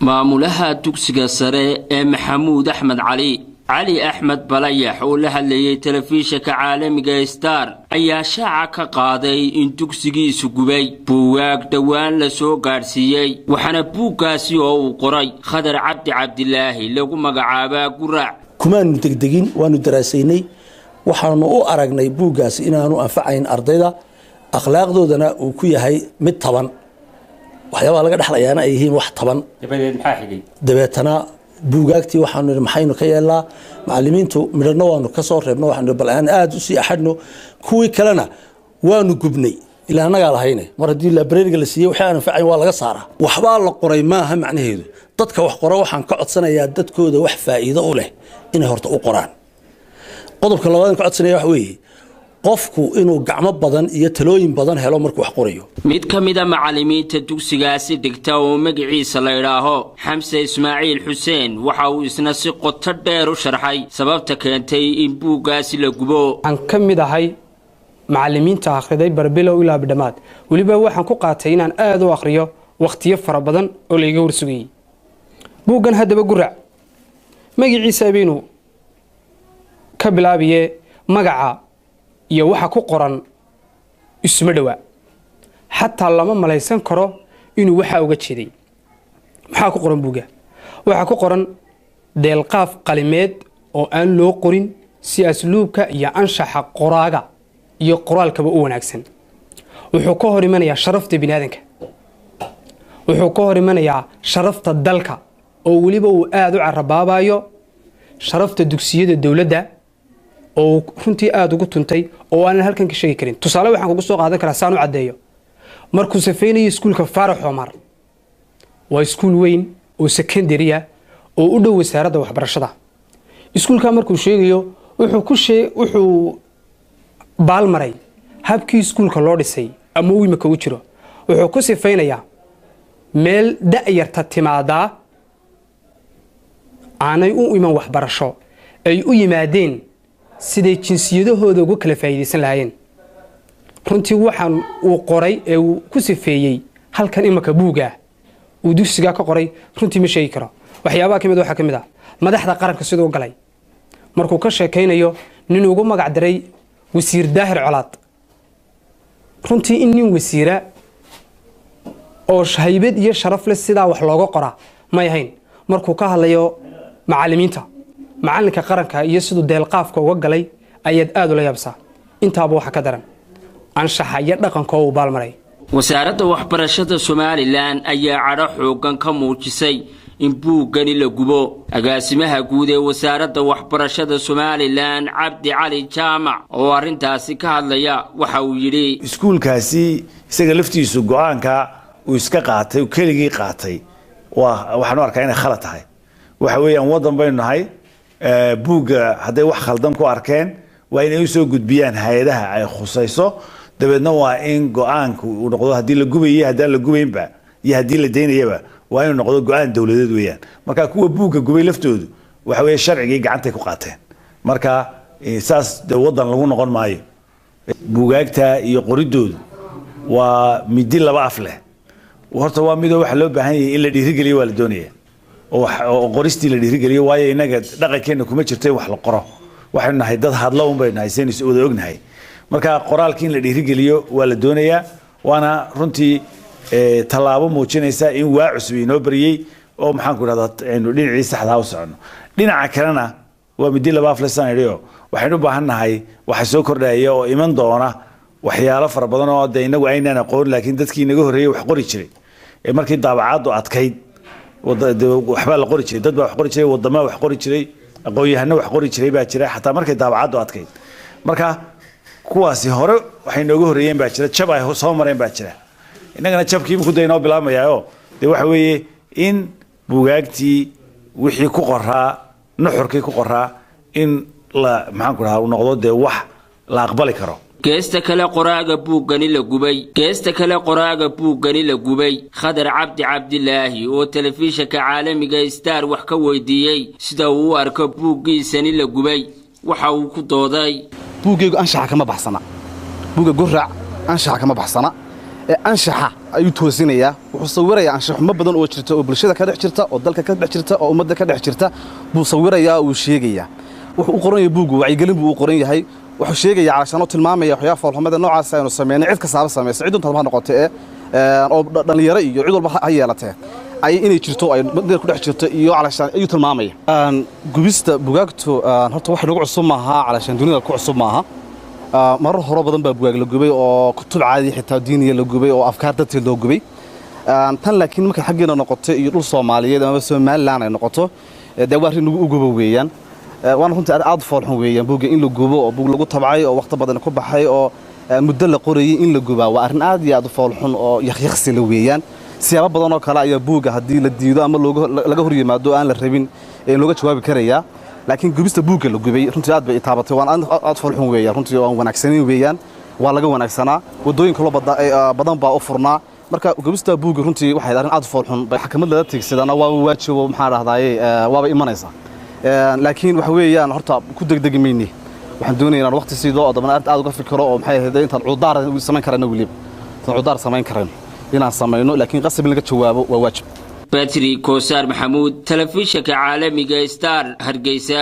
maamulaha dugsiga sare ee Maxamuud Axmed Cali Axmed Balayax oo la hadlayay telefishinka caalamiga Star ayaa shaaca ka qaaday in dugsigiisu gubay buugaag dhawaan la soo gaarsiiyay waxana buugaasi oo uu qoray Khadar Cabdilaahi lagu magacaabaa Guraac kumaan degdegin waanu daraasaynay waxaanu u aragnay buugaasi inaanu anfacayn ardayda akhlaaqdoodana uu ku yahay mid taban waxyaabo laga dhaxlayaana ay yihiin wax taban dabeetana buugaagtii waxaanu maxaynu ka yeelaa macallimiintu midna waanu ka soo reebno waxaanu bal aan aad u sii axadno kuwii kalena waanu gubnay ilaa anaga lahaynay mar hadii library-ga la siiyay waxaan anfacayn waa laga saaraa waxba la qoray maaha macnaheedu dadka wax qora waxaan ka codsanayaa dadkooda wax faa'iido u leh inay horta u qoraan qodobka labaad ka codsanaya wax weeye qofku inuu gacmo badan iyo talooyin badan helo markuu wax qorayo mid kamida macallimiinta dugsigaasi dhigta oo magaciisa la yiraahdo Xamse Ismaaciil Xuseen waxa uu isna si qoto dheer u sharxay sababta keentay in buugaasi la gubo aan kamid ahay macallimiinta akhriday barbilow ilaa bidhamaad waliba waxaan ku qaatay inaan aad u akhriyo waqtiyo fara badan oo la iga warsugay buugan hadaba Guraac magaciisa abeenu ka bilaabiye magaca iyo waxa ku qoran isma dhawa hatta lama malaysan karo inuu waxa uga jeeday waxa ku qoran buuga waxa ku qoran deelqaaf qalimeed oo aan loo qorin si asluubka iyo anshaxa qoraaga iyo qoraalkaba u wanaagsan wuxuu ka hor imanayaa sharafta bini'aadanka wuxuu ka hor imanayaa sharafta dalka oo waliba uu aad u carabaabayo sharafta dugsiyada dawladda oo runtii aad ugu tuntay oo aan halkan ka sheegi karin tusaale waxaan kugu soo qaadan karaa saan u cadeeyo markuu safeynay iskuulka Faarax Omar waa iskuul weyn oo secondary ah oo u dhow wasaaradda waxbarashada iskuulka markuu sheegayo wuxuu baalmaray habkii iskuulka loo dhisay ama uu imika u jiro wuxuu ku sifeynayaa meel da'yarta timaada aanay u iman waxbarasho ay u yimaadeen siday jinsiyadahooda ugu kala faa'iideysan lahaayeen runtii waxaan uu qoray ee uu ku sifeeyay halkan imaka buuga uu dugsiga ka qoray runtii ma sheegi karo waxyaabaha kamid waxa kamid ah madaxda qaranka sidoo galay markuu ka sheekaynayo nin ugu magac daray wasiir Daahir Colaad runtii in nin wasiira oo haybad iyo sharaf leh sida wax looga qora ma yahayn markuu ka hadlayo macallimiinta macallinka qaranka iyo sidoo deelqaafka uga galay ayad aad u la yaabsaa intaaba waxa ka daran anshaxa iyo dhaqanka uu baalmaray wasaaradda waxbarashada Soomaaliland ayaa cadho xoogan ka muujisay in buugani la gubo agaasimaha guud ee wasaaradda waxbarashada Soomaaliland Cabdi Cali Jaamac oo arintaasi ka hadlaya waxa uu yiri iskuulkaasi isaga laftiisu go'aanka uu iska qaatay oo keligii qaatay waxaan u arkaa inay khalad tahay waxa weeyaan wadan baynu nahay buuga haday wax khaldan ku arkeen waa inay u soo gudbiyaan hay'adaha ay khusayso dabeedna waa in go'aanku uu noqdo hadii la gubayo hadaan la gubaynba iyo hadii la deynayaba waa inuu noqdo go'aan dawladeed weeyaan marka kuwa buuga gubay laftoodu waxa weeye sharciga gacanta ku qaateen marka saas wadan lagu noqon maayo buugaagta iyo qoridoodu waa midi laba af leh horta waa mid wax loo baahan yahay in la dhiirigeliyo waa la doonayaa oo qoristii la dhiirigeliyo waayo inaga dhaqankeena kuma jirtay wax la qoro waxaynu nahay dad hadlo un baynu nahay seen wada ognahay marka qoraalkii in la dhiirigeliyo waa la doonayaa waana runtii talaabo muujinaysa in waa cusub inoo bariyay oo maxaan ku radaa aynu dhinacii saxda ah u socono dhinaca kalena waa midi laba af lesan idhiyo waxaynu u baahannahay waxa soo kordhaya oo iman doona waxyaalo fara badan oo inagu aynaan aqoon laakiin dadkii inaga horeeyay wax qori jiray markii daabacaadu adkayd waxba la qori jiray dad baa wax qori jiray wadamo wax qori jiray aqoon-yahano wax qori jiray baa jira xataa markii daabacaadu adkayd marka kuwaasi hore waxay nooga horeeyeen baa jira jab ay soo mareen baa jira inagana jabkii ku daynoo bilaabmayaayo waxa weeye in buugaagtii wixii ku qoraa nuxurkii ku qoraa in la maxaan ku rahaa uu noqdo wax la aqbali karo geesta kale qoraaga buugani la gubay Khadar Cabdilaahi oo telefishinka caalamiga Star wax ka weydiiyay sida uu u arko buugiisani la gubay waxa uu ku dooday buugaygu anshaxa kama baxsana buuga Guraac anshaxa kama baxsana anshaxa ayuu toosinayaa wuxuu sawirayaa anshax xumo badan oo jirta oo bulshada ka dhex jirta oo dalka ka dhex jirta oo ummadda ka dhex jirta buu sawirayaa uu sheegayaa wuxuu u qoran yahay buuggu wacyigelin buu u qoran yahay wuxuu sheegayaa calashaano tilmaamaya waxyaabo foolxumada noocaas aynu sameynay cid kastaaba samaysa cid unta ma noqotay oo dhalinyaro iyo cid walba ha yeelatee ay inay jirto ay muddo ku dhex jirto iyo calashaan ayuu tilmaamaya gubista bugaagtu horta wax lagu cusub maaha calashaan dunida ku cusub maaha marar hore badan baa bugaag la gubay oo kutub caadi xitaa diiniya la gubay oo afkaar dadka loo gubay tan laakiin marka xaggeena noqoto iyo dhul Soomaaliyeed ama Soomaaliland ay noqoto dawaarin lagu ugubo weeyaan waan runtii aad foolxun weeyaan buuga in la gubo oo buug lagu tabcay oo waqti badan ku baxay oo muddo la qorayay in la gubaa waa arrin aad iyo aad foolxun oo yakhyakhsi la weeyaan siyaabo badan oo kale ayaa buuga haddii la diido ama laga hor yimaado aan la rabin ee looga jawaabi karaya laakiin gubista buugga la gubay runtii aad bay taabatay waan aad foolxun weeyaan runtii waan wanaagsaneyn weeyaan waa laga wanaagsanaa wadooyinka loo badan baa u furnaa marka gubista buugga runtii waxay arrin aad foolxun bay xakamad laga tigsadana waa waajibo maxaa rahdaaye waaba imanaysa laakiin waxa weeyaan horta ku degdegi meeyni waxaan doonayaa inaan waqti sidoo oo dabana aad uga fikiro oo maxay ahayd intaan cudaar samayn karana waliba cudaar samayn karana inaan samayno laakiin qasab in laga jawaabo waa waajib Batri Koosar Maxamuud telefishinka caalamiga Star Hargeysa